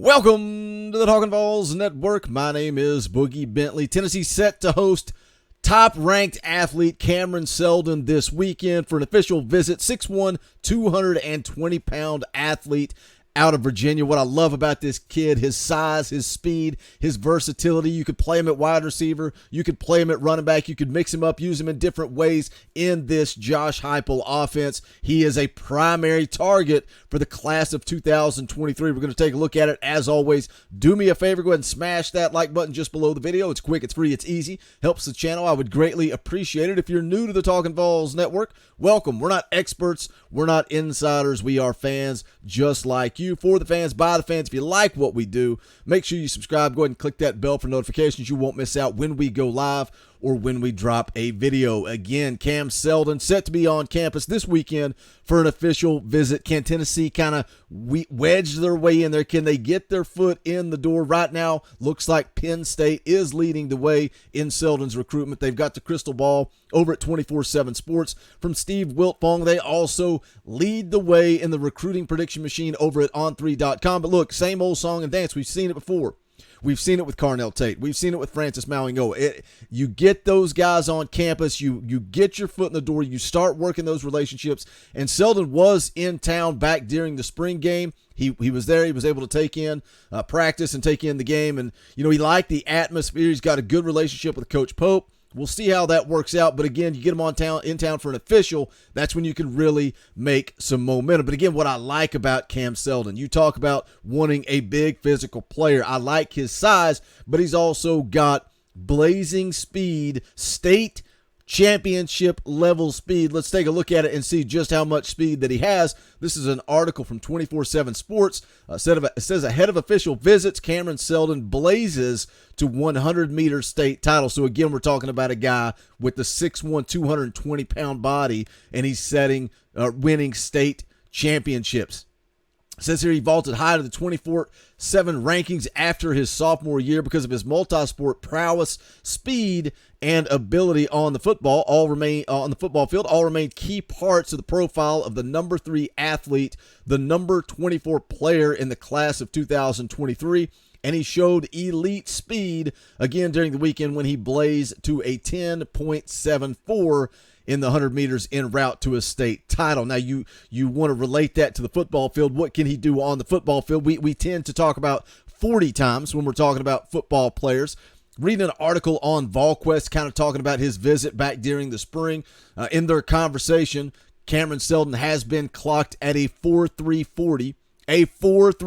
Welcome to the Talkin Vols Network. My name is Boogie Bentley. Tennessee set to host top-ranked athlete Cameron Seldon this weekend for an official visit. 6'1", 220-pound athlete out of Virginia. What I love about this kid, his size, his speed, his versatility. You could play him at wide receiver. You could play him at running back. You could mix him up, use him in different ways in this Josh Heupel offense. He is a primary target for the class of 2023. We're going to take a look at it. As always, do me a favor. Go ahead and smash that like button just below the video. It's quick, it's free, it's easy. Helps the channel. I would greatly appreciate it. If you're new to the Talkin Vols Network, welcome. We're not experts. We're not insiders. We are fans just like you. For the fans, by the fans. If you like what we do, make sure you subscribe. Go ahead and click that bell for notifications. You won't miss out when we go live or when we drop a video. Again, Cam Seldon set to be on campus this weekend for an official visit. Can Tennessee kind of wedge their way in there? Can they get their foot in the door? Right now, looks like Penn State is leading the way in Seldon's recruitment. They've got the crystal ball over at 24/7 Sports from Steve Wiltfong. They also lead the way in the recruiting prediction machine over at on3.com. But look, same old song and dance. We've seen it before. We've seen it with Carnell Tate. We've seen it with Francis Mauigoa. You get those guys on campus. You get your foot in the door. You start working those relationships. And Seldon was in town back during the spring game. He was there. He was able to take in practice and take in the game. And, you know, he liked the atmosphere. He's got a good relationship with Coach Pope. We'll see how that works out. But again, you get him in town for an official, that's when you can really make some momentum. But again, what I like about Cam Seldon, you talk about wanting a big physical player. I like his size, but he's also got blazing speed, state championship level speed. Let's take a look at it and see just how much speed that he has. This is an article from 24/7 Sports. It says ahead of official visits, Cameron Seldon blazes to 100-meter state title. So again, we're talking about a guy with the 6'1", 220-pound body, and he's winning state championships. It says here he vaulted high to the 24/7 rankings after his sophomore year because of his multi-sport prowess, speed, and ability on the football. On the football field. All remain key parts of the profile of the number 3 athlete, the number 24 player in the class of 2023. And he showed elite speed again during the weekend when he blazed to a 10.74 in the 100 meters en route to a state title. Now, you want to relate that to the football field. What can he do on the football field? We tend to talk about 40 times when we're talking about football players. Reading an article on VAWLS, kind of talking about his visit back during the spring. In their conversation, Cameron Seldon has been clocked at a 4.340.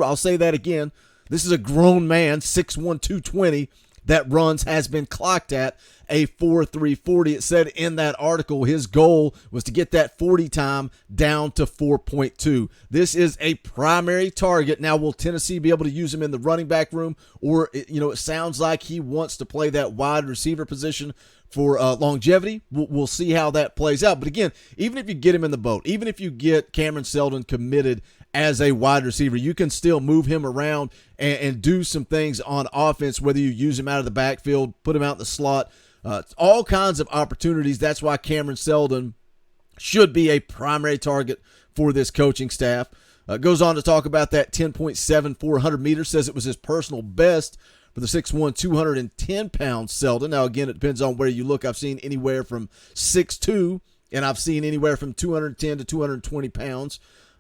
I'll say that again. This is a grown man, 6'1", 220, that has been clocked at a 4.340. It said in that article his goal was to get that 40 time down to 4.2. This is a primary target. Now, will Tennessee be able to use him in the running back room? Or, it sounds like he wants to play that wide receiver position for longevity. We'll see how that plays out. But again, even if you get him in the boat, even if you get Cameron Seldon committed as a wide receiver, you can still move him around and do some things on offense, whether you use him out of the backfield, put him out in the slot, all kinds of opportunities. That's why Cameron Seldon should be a primary target for this coaching staff. Goes on to talk about that 10.74 100 meters, says it was his personal best for the 6'1", 210-pound Seldon. Now, again, it depends on where you look. I've seen anywhere from 6'2", and I've seen anywhere from 210 to 220 pounds.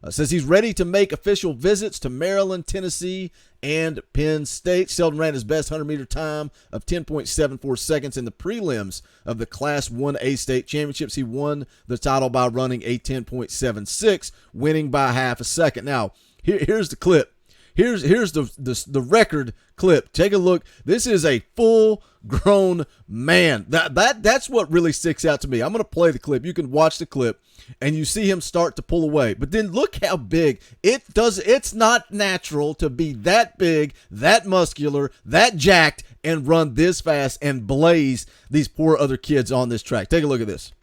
Says he's ready to make official visits to Maryland, Tennessee, and Penn State. Seldon ran his best 100-meter time of 10.74 seconds in the prelims of the Class 1A state championships. He won the title by running a 10.76, winning by half a second. Now, here's the clip. Here's the record clip. Take a look. This is a full-grown man. That's what really sticks out to me. I'm going to play the clip. You can watch the clip, and you see him start to pull away. But then look how big. It's not natural to be that big, that muscular, that jacked, and run this fast and blaze these poor other kids on this track. Take a look at this.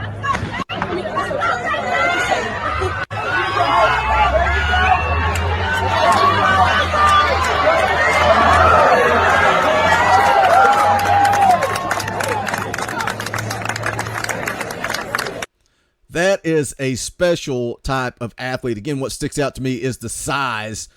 That is a special type of athlete. Again, what sticks out to me is the size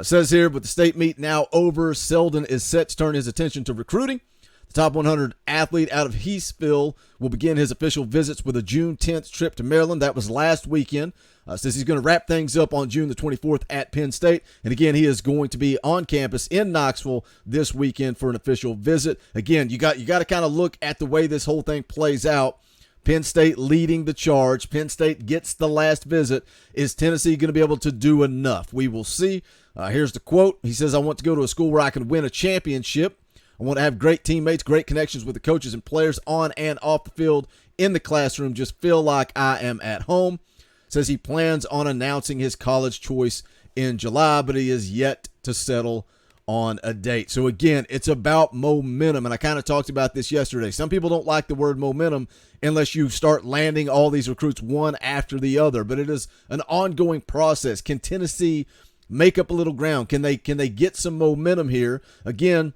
Says here, with the state meet now over, Seldon is set to turn his attention to recruiting. The top 100 athlete out of Heathville will begin his official visits with a June 10th trip to Maryland. That was last weekend. Says he's going to wrap things up on June the 24th at Penn State. And again, he is going to be on campus in Knoxville this weekend for an official visit. Again, you got to kind of look at the way this whole thing plays out. Penn State leading the charge. Penn State gets the last visit. Is Tennessee going to be able to do enough? We will see. Here's the quote. He says, "I want to go to a school where I can win a championship. I want to have great teammates, great connections with the coaches and players on and off the field, in the classroom. Just feel like I am at home." Says he plans on announcing his college choice in July, but he is yet to settle on a date. So again, it's about momentum, and I kind of talked about this yesterday. Some people don't like the word momentum unless you start landing all these recruits one after the other, but it is an ongoing process. Can Tennessee make up a little ground? Can they get some momentum here? Again,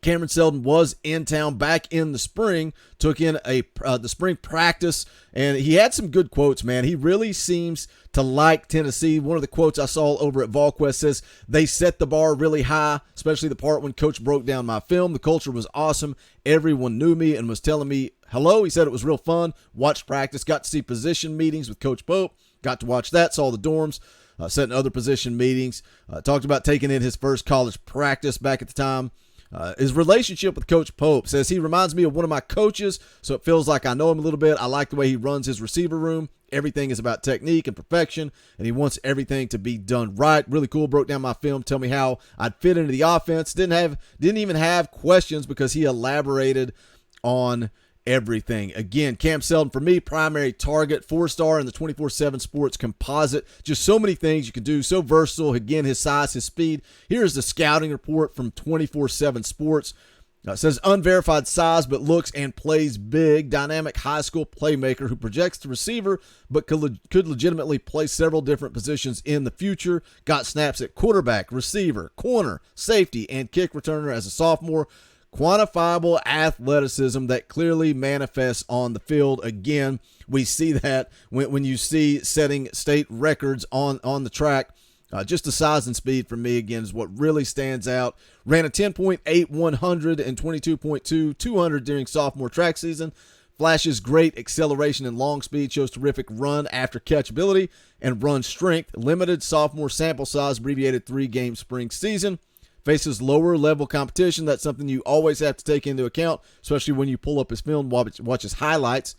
Cameron Seldon was in town back in the spring, took in the spring practice, and he had some good quotes, man. He really seems to like Tennessee. One of the quotes I saw over at VolQuest says, "They set the bar really high," especially the part when Coach broke down my film. "The culture was awesome. Everyone knew me and was telling me hello." He said it was real fun. Watched practice, got to see position meetings with Coach Pope. Got to watch that, saw the dorms, sat in other position meetings. Talked about taking in his first college practice back at the time. His relationship with Coach Pope, says he reminds me of one of my coaches, so it feels like I know him a little bit. I like the way he runs his receiver room. Everything is about technique and perfection, and he wants everything to be done right. Really cool. Broke down my film, tell me how I'd fit into the offense. Didn't even have questions because he elaborated on everything. Again, Cam Seldon, for me, primary target, 4-star in the 24/7 Sports composite. Just so many things you can do, so versatile. Again, his size, his speed. Here's the scouting report from 24/7 Sports. It says unverified size, but looks and plays big. Dynamic high school playmaker who projects the receiver, but could legitimately play several different positions in the future. Got snaps at quarterback, receiver, corner, safety, and kick returner as a sophomore. Quantifiable athleticism that clearly manifests on the field. Again, we see that when you see setting state records on the track. Just the size and speed for me, again, is what really stands out. Ran a 10.8 100 and 22.2 200 during sophomore track season. Flashes great acceleration and long speed. Shows terrific run after catchability and run strength. Limited sophomore sample size, abbreviated 3-game spring season. Faces lower level competition. That's something you always have to take into account, especially when you pull up his film, watch his highlights.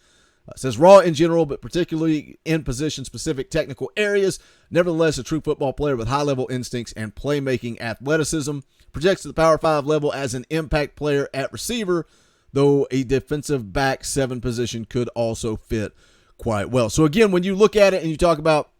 Says raw in general, but particularly in position-specific technical areas. Nevertheless, a true football player with high-level instincts and playmaking athleticism. Projects to the Power 5 level as an impact player at receiver, though a defensive back 7 position could also fit quite well. So again, when you look at it and you talk about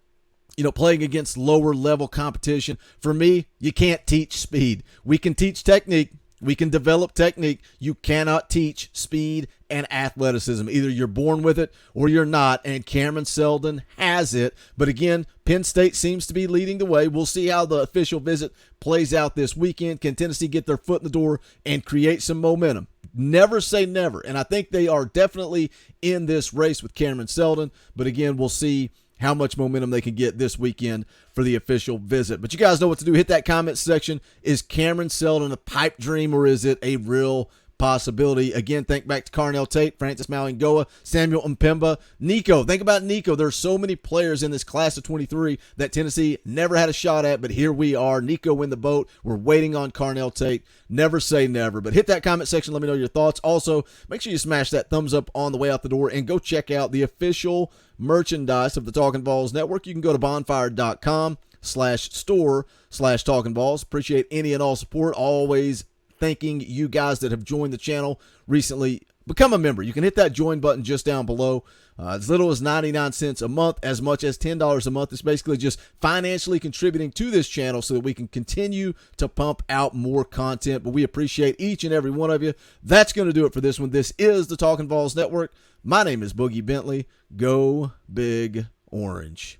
playing against lower level competition, for me, you can't teach speed. We can teach technique. We can develop technique. You cannot teach speed and athleticism. Either you're born with it or you're not, and Cameron Seldon has it. But again, Penn State seems to be leading the way. We'll see how the official visit plays out this weekend. Can Tennessee get their foot in the door and create some momentum? Never say never, and I think they are definitely in this race with Cameron Seldon. But again, we'll see how much momentum they can get this weekend for the official visit. But you guys know what to do. Hit that comment section. Is Cameron Seldon a pipe dream, or is it a real possibility? Again, think back to Carnell Tate, Francis Malingoa, Samuel Mpemba, Nico. Think about Nico. There's so many players in this class of 23 that Tennessee never had a shot at, but here we are. Nico in the boat. We're waiting on Carnell Tate. Never say never, but hit that comment section. Let me know your thoughts. Also, make sure you smash that thumbs up on the way out the door and go check out the official merchandise of the Talkin Vols Network. You can go to bonfire.com/store/Talkin Vols. Appreciate any and all support. Always thanking you guys that have joined the channel recently. Become a member. You can hit that join button just down below. As little as 99 cents a month, as much as $10 a month. It's basically just financially contributing to this channel so that we can continue to pump out more content. But we appreciate each and every one of you. That's going to do it for this one. This is the Talkin Vols Network. My name is Boogie Bentley. Go Big Orange.